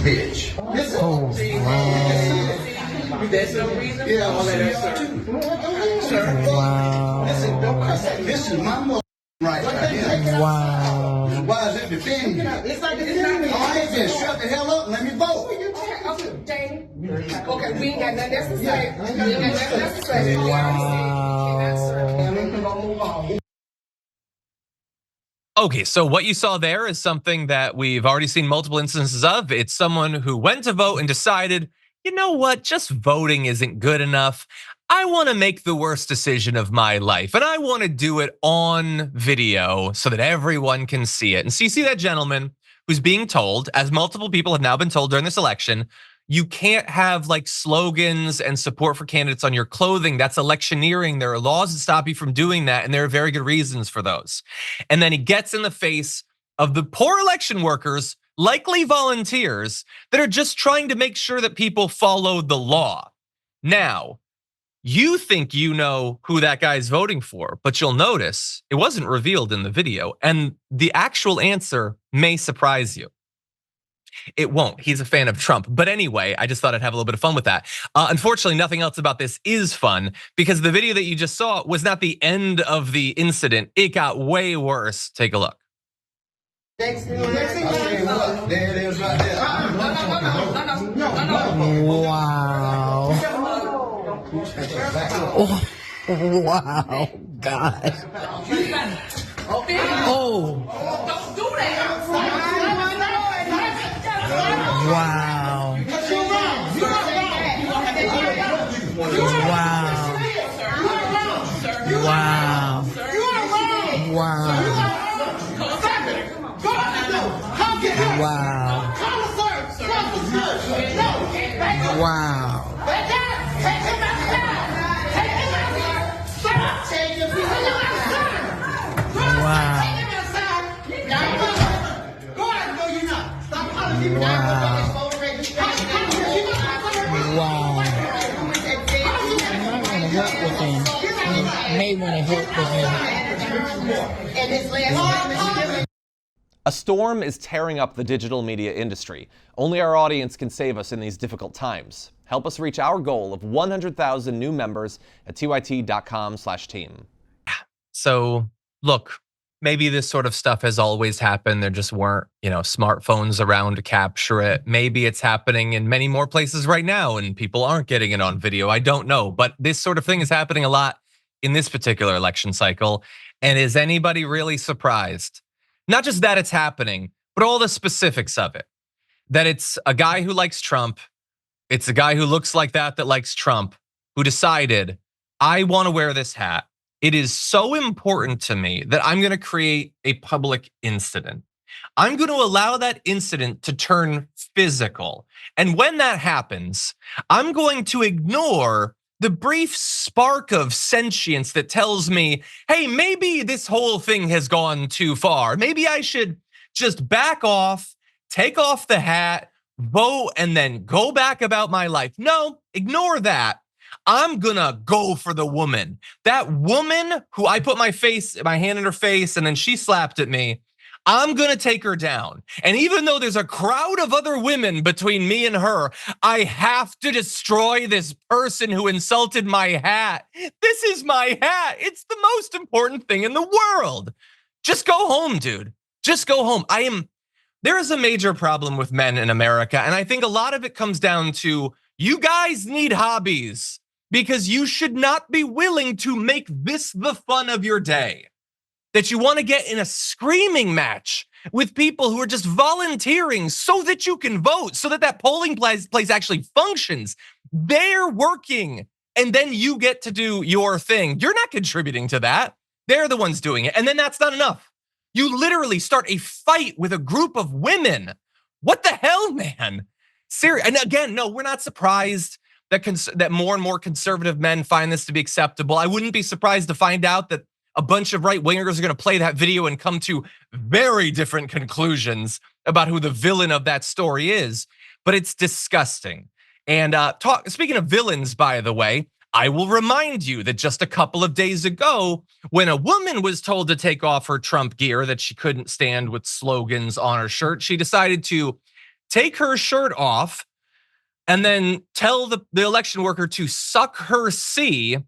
Bitch. Oh, There's no reason. Yeah, I'll let her, sir. wow. Listen, don't cuss. This is my mother right here. Wow. Why is it defending you? It's like defending me. All right, then shut the hell up and let me vote. Okay, Jamie. Okay, we ain't got nothing else to say. We ain't got nothing else to say. Wow. Okay, so what you saw there is something that we've already seen multiple instances of. It's someone who went to vote and decided, you know what, just voting isn't good enough. I want to make the worst decision of my life, and I want to do it on video so that everyone can see it. And so you see that gentleman who's being told, as multiple people have now been told during this election, you can't have like slogans and support for candidates on your clothing. That's electioneering. There are laws that stop you from doing that, and there are very good reasons for those. And then he gets in the face of the poor election workers, likely volunteers, that are just trying to make sure that people follow the law. Now, you think you know who that guy's voting for, but you'll notice it wasn't revealed in the video, and the actual answer may surprise you. It won't. He's a fan of Trump. But anyway, I just thought I'd have a little bit of fun with that. Unfortunately, nothing else about this is fun because the video that you just saw was not the end of the incident. It got way worse. Take a look. There it is right there. Wow. Oh, wow, God. Oh. Don't do that. Wow. Wow. Wow. Wow. Wow. Wow. Wow. You might want to help with him. You may want to help with him. A storm is tearing up the digital media industry. Only our audience can save us in these difficult times. Help us reach our goal of 100,000 new members at tyt.com/team. So look, maybe this sort of stuff has always happened. There just weren't, smartphones around to capture it. Maybe it's happening in many more places right now and people aren't getting it on video. I don't know, but this sort of thing is happening a lot in this particular election cycle. And is anybody really surprised? Not just that it's happening, but all the specifics of it. That it's a guy who likes Trump. It's a guy who looks like that likes Trump, who decided, I want to wear this hat. It is so important to me that I'm going to create a public incident. I'm going to allow that incident to turn physical. And when that happens, I'm going to ignore the brief spark of sentience that tells me, hey, maybe this whole thing has gone too far. Maybe I should just back off, take off the hat, vote, and then go back about my life. No, ignore that. I'm gonna go for the woman. That woman who I put my hand in her face and then she slapped at me, I'm gonna take her down. And even though there's a crowd of other women between me and her, I have to destroy this person who insulted my hat. This is my hat. It's the most important thing in the world. Just go home, dude. Just go home. There is a major problem with men in America, and I think a lot of it comes down to you guys need hobbies because you should not be willing to make this the fun of your day. That you want to get in a screaming match with people who are just volunteering so that you can vote, so that that polling place actually functions. They're working, and then you get to do your thing. You're not contributing to that. They're the ones doing it, and then that's not enough. You literally start a fight with a group of women. What the hell, man? Seriously, and again, no, we're not surprised that more and more conservative men find this to be acceptable. I wouldn't be surprised to find out that a bunch of right-wingers are going to play that video and come to very different conclusions about who the villain of that story is. But it's disgusting. And speaking of villains, by the way, I will remind you that just a couple of days ago, when a woman was told to take off her Trump gear that she couldn't stand with slogans on her shirt, she decided to take her shirt off and then tell the election worker to suck her C,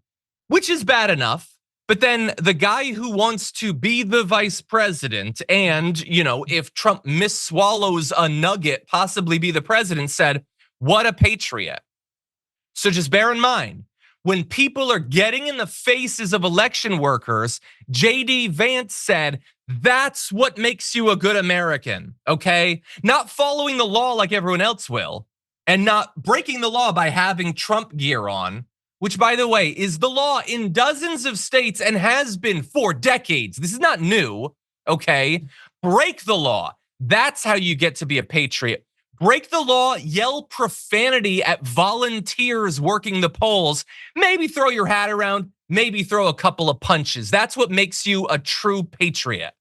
which is bad enough. But then the guy who wants to be the vice president and, if Trump misswallows a nugget, possibly be the president, said, what a patriot. So just bear in mind, when people are getting in the faces of election workers, JD Vance said, that's what makes you a good American, okay? Not following the law like everyone else will, and not breaking the law by having Trump gear on, which, by the way, is the law in dozens of states and has been for decades. This is not new, okay? Break the law. That's how you get to be a patriot. Break the law, yell profanity at volunteers working the polls, maybe throw your hat around, maybe throw a couple of punches. That's what makes you a true patriot.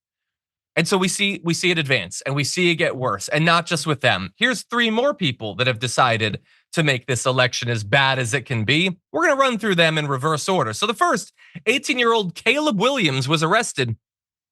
And so we see it advance and we see it get worse, and not just with them. Here's 3 more people that have decided to make this election as bad as it can be. We're going to run through them in reverse order. So the first, 18-year-old Caleb Williams was arrested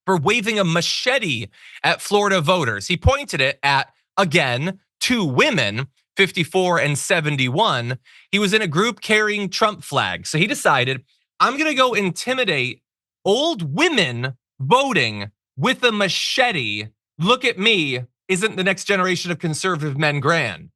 for waving a machete at Florida voters. He pointed it at, again, 2 women, 54 and 71. He was in a group carrying Trump flags. So he decided, I'm going to go intimidate old women voting with a machete. Look at me. Isn't the next generation of conservative men grand?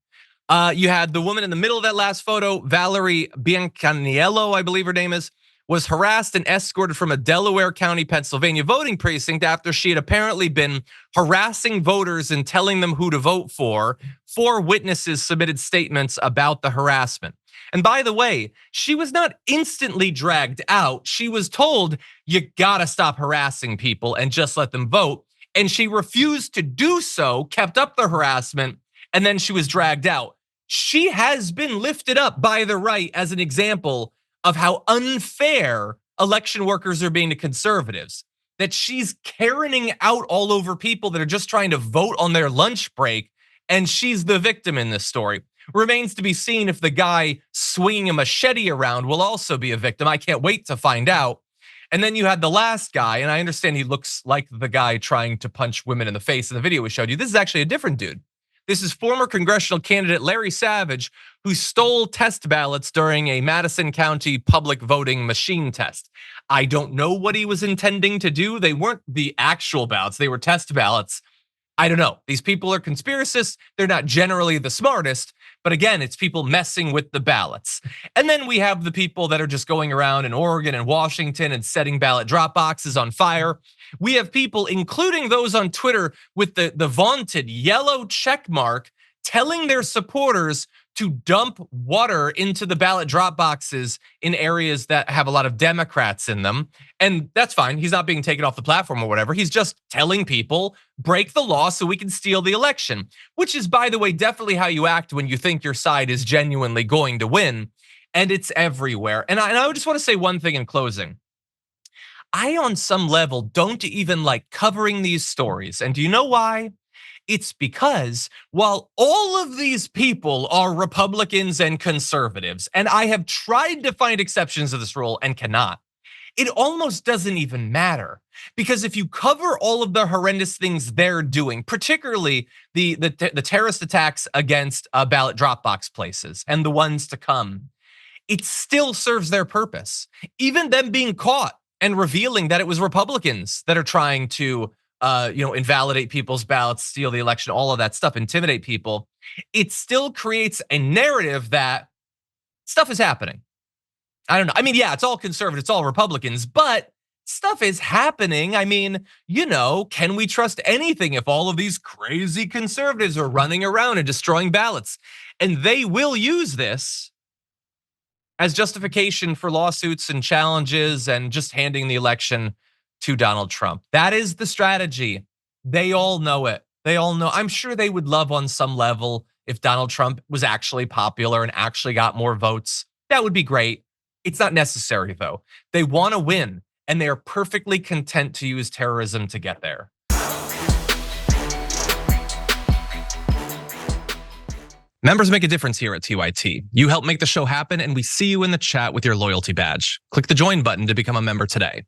You had the woman in the middle of that last photo, Valerie Biancaniello, I believe her name is, was harassed and escorted from a Delaware County, Pennsylvania voting precinct after she had apparently been harassing voters and telling them who to vote for. 4 witnesses submitted statements about the harassment. And by the way, she was not instantly dragged out. She was told, you gotta stop harassing people and just let them vote. And she refused to do so, kept up the harassment, and then she was dragged out. She has been lifted up by the right as an example of how unfair election workers are being to conservatives, that she's Karening out all over people that are just trying to vote on their lunch break, and she's the victim in this story. Remains to be seen if the guy swinging a machete around will also be a victim. I can't wait to find out. And then you had the last guy, and I understand he looks like the guy trying to punch women in the face in the video we showed you. This is actually a different dude. This is former congressional candidate Larry Savage, who stole test ballots during a Madison County public voting machine test. I don't know what he was intending to do. They weren't the actual ballots, they were test ballots. I don't know. These people are conspiracists. They're not generally the smartest, but again, it's people messing with the ballots. And then we have the people that are just going around in Oregon and Washington and setting ballot drop boxes on fire. We have people, including those on Twitter with the vaunted yellow check mark, telling their supporters to dump water into the ballot drop boxes in areas that have a lot of Democrats in them. And that's fine. He's not being taken off the platform or whatever. He's just telling people, break the law so we can steal the election, which is, by the way, definitely how you act when you think your side is genuinely going to win. And it's everywhere. And I just want to say one thing in closing. I, on some level, don't even like covering these stories. And do you know why? It's because while all of these people are Republicans and conservatives, and I have tried to find exceptions to this rule and cannot, it almost doesn't even matter. Because if you cover all of the horrendous things they're doing, particularly the terrorist attacks against ballot drop box places and the ones to come, it still serves their purpose. Even them being caught and revealing that it was Republicans that are trying to invalidate people's ballots, steal the election, all of that stuff, intimidate people, it still creates a narrative that stuff is happening. I don't know. I mean, yeah, it's all conservative, it's all Republicans, but stuff is happening. I mean, can we trust anything if all of these crazy conservatives are running around and destroying ballots? And they will use this as justification for lawsuits and challenges and just handing the election to Donald Trump. That is the strategy. They all know it. They all know. I'm sure they would love on some level if Donald Trump was actually popular and actually got more votes. That would be great. It's not necessary, though. They want to win, and they are perfectly content to use terrorism to get there. Members make a difference here at TYT. You help make the show happen, and we see you in the chat with your loyalty badge. Click the join button to become a member today.